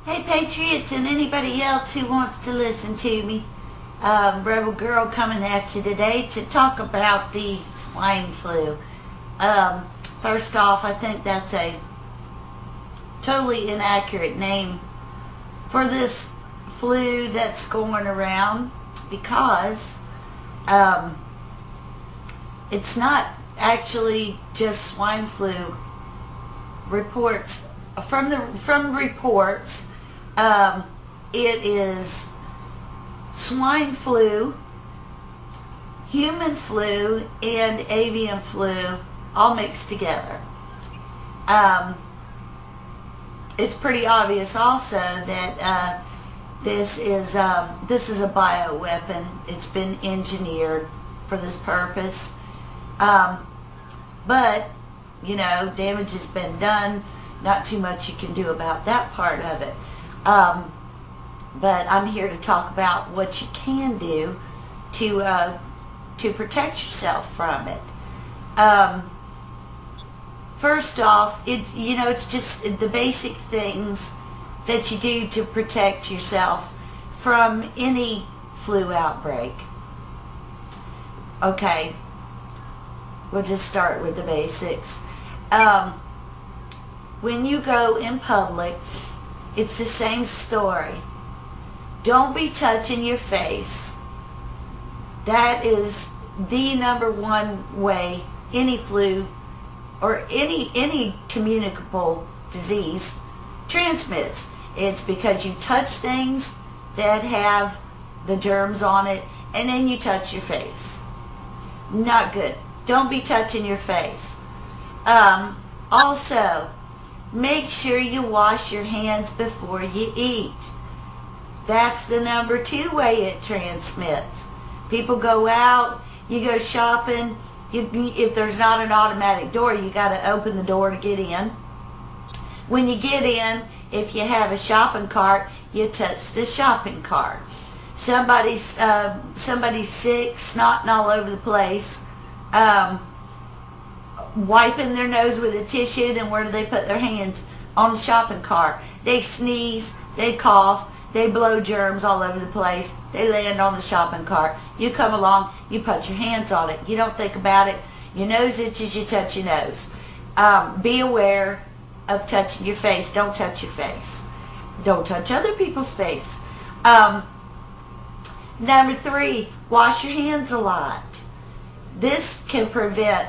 Hey Patriots and anybody else who wants to listen to me. Rebel Girl coming at you today to talk about the swine flu. First off, I think that's a totally inaccurate name for this flu that's going around because it's not actually just swine flu. Reports from reports, it is swine flu, human flu, and avian flu all mixed together. It's pretty obvious also that this is a bioweapon. It's been engineered for this purpose, but you know, damage has been done. Not too much you can do about that part of it. But I'm here to talk about what you can do to protect yourself from it. First off, it's just the basic things that you do to protect yourself from any flu outbreak. Okay, we'll just start with the basics. When you go in public, it's the same story. Don't be touching your face. That is the number one way any flu or any communicable disease transmits. It's because you touch things that have the germs on it and then you touch your face. Not good. Don't be touching your face. Also, make sure you wash your hands before you eat. That's the number 2 way it transmits. People go out, you go shopping, if there's not an automatic door, you got to open the door to get in. When you get in, if you have a shopping cart, you touch the shopping cart. Somebody's sick, snotting all over the place, wiping their nose with a tissue, then where do they put their hands? On the shopping cart. They sneeze, they cough, they blow germs all over the place, they land on the shopping cart. You come along, you put your hands on it. You don't think about it. Your nose itches, you touch your nose. Be aware of touching your face. Don't touch your face. Don't touch other people's face. Number 3, wash your hands a lot. This can prevent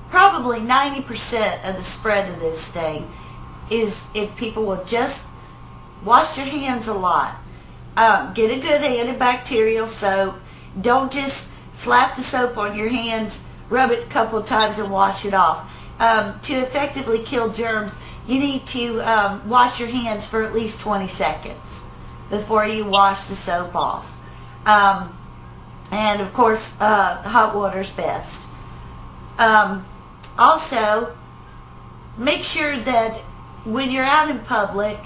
probably 90% of the spread of this thing is if people will just wash their hands a lot. Get a good antibacterial soap. Don't just slap the soap on your hands, rub it a couple of times and wash it off. To effectively kill germs, you need to wash your hands for at least 20 seconds before you wash the soap off. And of course, hot water's best. Also, make sure that when you're out in public,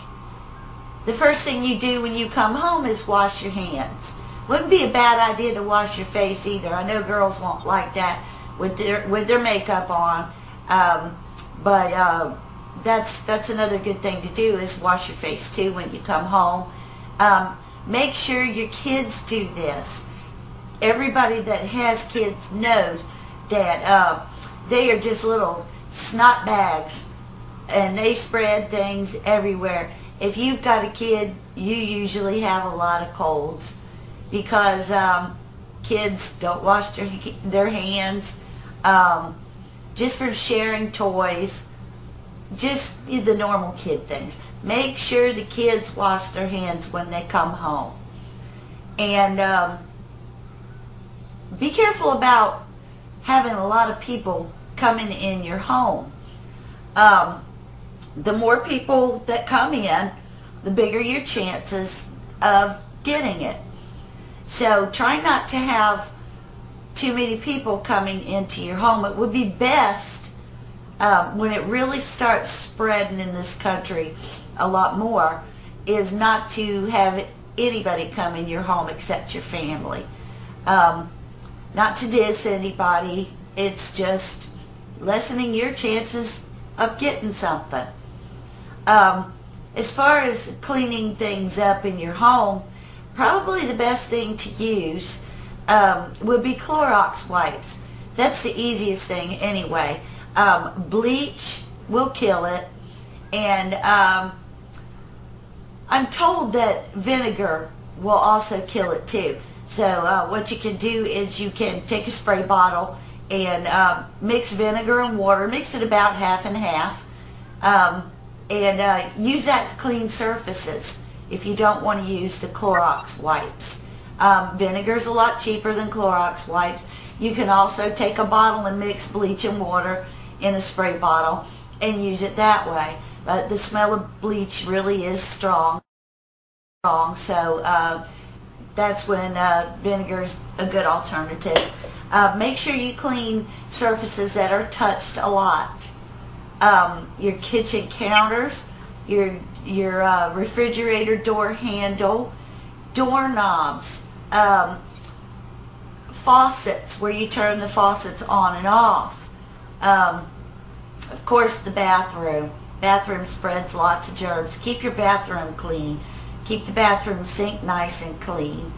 the first thing you do when you come home is wash your hands. Wouldn't be a bad idea to wash your face either. I know girls won't like that with their makeup on, but that's another good thing to do is wash your face too when you come home. Make sure your kids do this. Everybody that has kids knows that they are just little snot bags and they spread things everywhere. If you've got a kid, you usually have a lot of colds because kids don't wash their hands just from sharing toys, just the normal kid things. Make sure the kids wash their hands when they come home. And be careful about having a lot of people coming in your home. The more people that come in, the bigger your chances of getting it. So try not to have too many people coming into your home. It would be best when it really starts spreading in this country a lot more is not to have anybody come in your home except your family. Not to diss anybody. It's just lessening your chances of getting something. as far as cleaning things up in your home, probably the best thing to use would be Clorox wipes. That's the easiest thing anyway. Bleach will kill it, and I'm told that vinegar will also kill it too. So what you can do is you can take a spray bottle and mix vinegar and water, mix it about half and half, and use that to clean surfaces if you don't want to use the Clorox wipes. Vinegar is a lot cheaper than Clorox wipes. You can also take a bottle and mix bleach and water in a spray bottle and use it that way. But the smell of bleach really is strong, so that's when vinegar is a good alternative. Make sure you clean surfaces that are touched a lot. Your kitchen counters, your refrigerator door handle, doorknobs, faucets where you turn the faucets on and off. Of course, the bathroom. Bathroom spreads lots of germs. Keep your bathroom clean. Keep the bathroom sink nice and clean.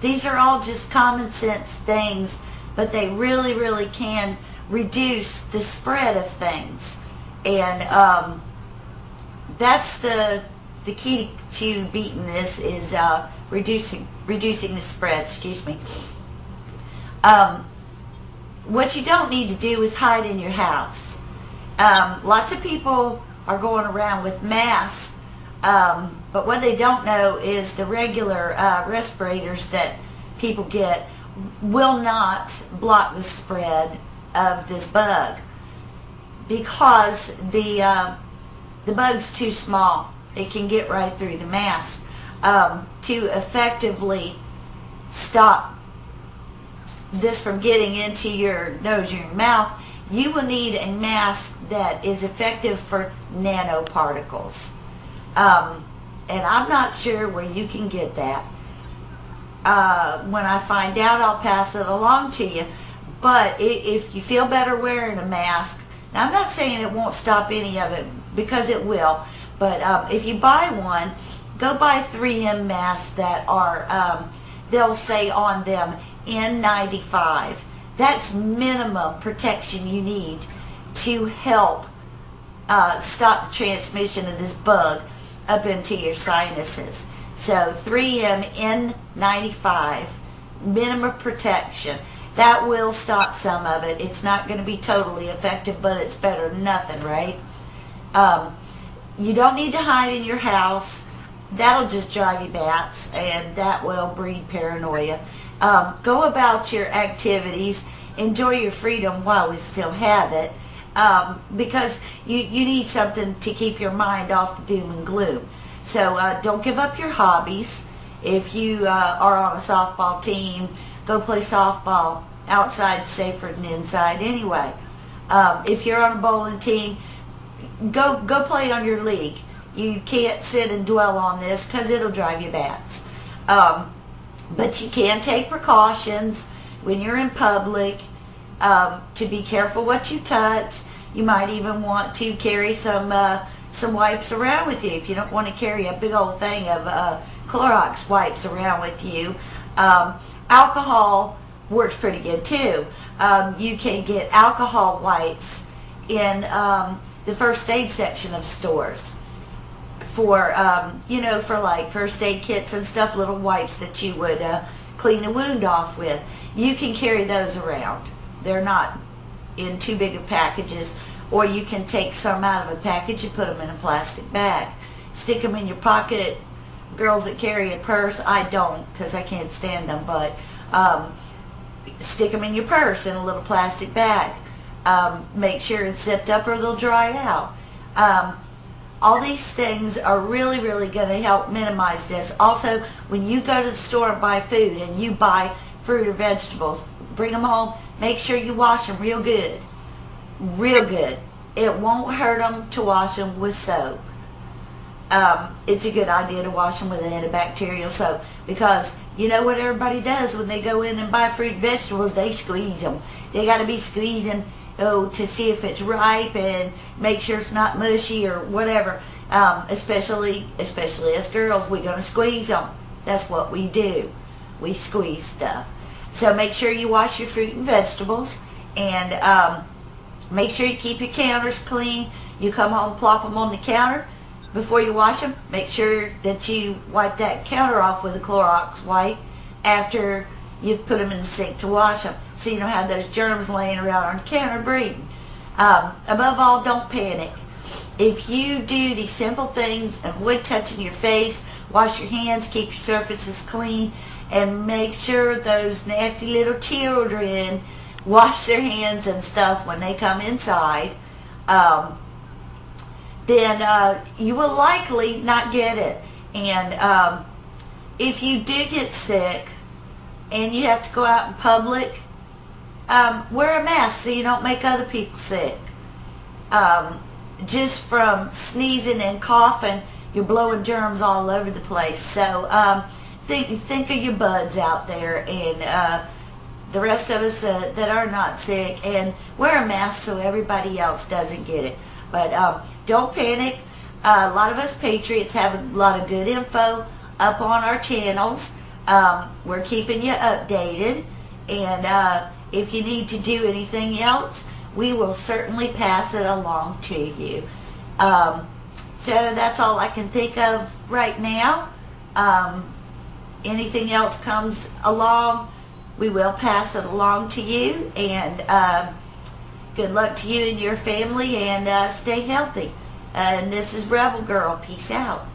These are all just common sense things, but they really, really can reduce the spread of things. And that's the key to beating this, is reducing the spread. Excuse me. What you don't need to do is hide in your house. Lots of people are going around with masks, but what they don't know is the regular respirators that people get will not block the spread of this bug, because the bug's too small. It can get right through the mask. To effectively stop this from getting into your nose or your mouth, you will need a mask that is effective for nanoparticles. And I'm not sure where you can get that. When I find out, I'll pass it along to you. But if you feel better wearing a mask, now I'm not saying it won't stop any of it, because it will, but if you buy one, go buy 3M masks that are, they'll say on them N95. That's minimum protection you need to help stop the transmission of this bug up into your sinuses. So 3M N95, minimum protection. That will stop some of it. It's not going to be totally effective, but it's better than nothing, right? You don't need to hide in your house. That'll just drive you bats, and that will breed paranoia. Go about your activities. Enjoy your freedom while we still have it, because you need something to keep your mind off the doom and gloom. So don't give up your hobbies. If you are on a softball team, go play softball. Outside safer than inside anyway. If you're on a bowling team, go play on your league. You can't sit and dwell on this, because it'll drive you bats. But you can take precautions when you're in public to be careful what you touch. You might even want to carry some wipes around with you if you don't want to carry a big old thing of Clorox wipes around with you. Alcohol works pretty good too. You can get alcohol wipes in the first aid section of stores for for like first aid kits and stuff, little wipes that you would clean a wound off with. You can carry those around. They're not in too big of packages, or you can take some out of a package and put them in a plastic bag. Stick them in your pocket. Girls that carry a purse, I don't, because I can't stand them, but stick them in your purse in a little plastic bag. Make sure it's zipped up or they'll dry out. All these things are really, really going to help minimize this. Also, when you go to the store and buy food, and you buy fruit or vegetables, bring them home, make sure you wash them real good. Real good. It won't hurt them to wash them with soap. It's a good idea to wash them with antibacterial soap, because you know what everybody does when they go in and buy fruit and vegetables? They squeeze them. They got to be squeezing to see if it's ripe and make sure it's not mushy or whatever. Especially us girls, we're going to squeeze them. That's what we do. We squeeze stuff. So make sure you wash your fruit and vegetables, and make sure you keep your counters clean. You come home, plop them on the counter. Before you wash them, make sure that you wipe that counter off with a Clorox wipe after you put them in the sink to wash them, so you don't have those germs laying around on the counter breeding. Above all, don't panic. If you do these simple things, avoid touching your face, wash your hands, keep your surfaces clean, and make sure those nasty little children wash their hands and stuff when they come inside, then you will likely not get it. And if you do get sick and you have to go out in public, wear a mask so you don't make other people sick. Just from sneezing and coughing, you're blowing germs all over the place. So think of your buds out there, and the rest of us that are not sick, and wear a mask so everybody else doesn't get it. But don't panic. A lot of us Patriots have a lot of good info up on our channels. We're keeping you updated, and if you need to do anything else, we will certainly pass it along to you. So that's all I can think of right now. Anything else comes along, we will pass it along to you, and good luck to you and your family, and stay healthy. And this is Rebel Girl. Peace out.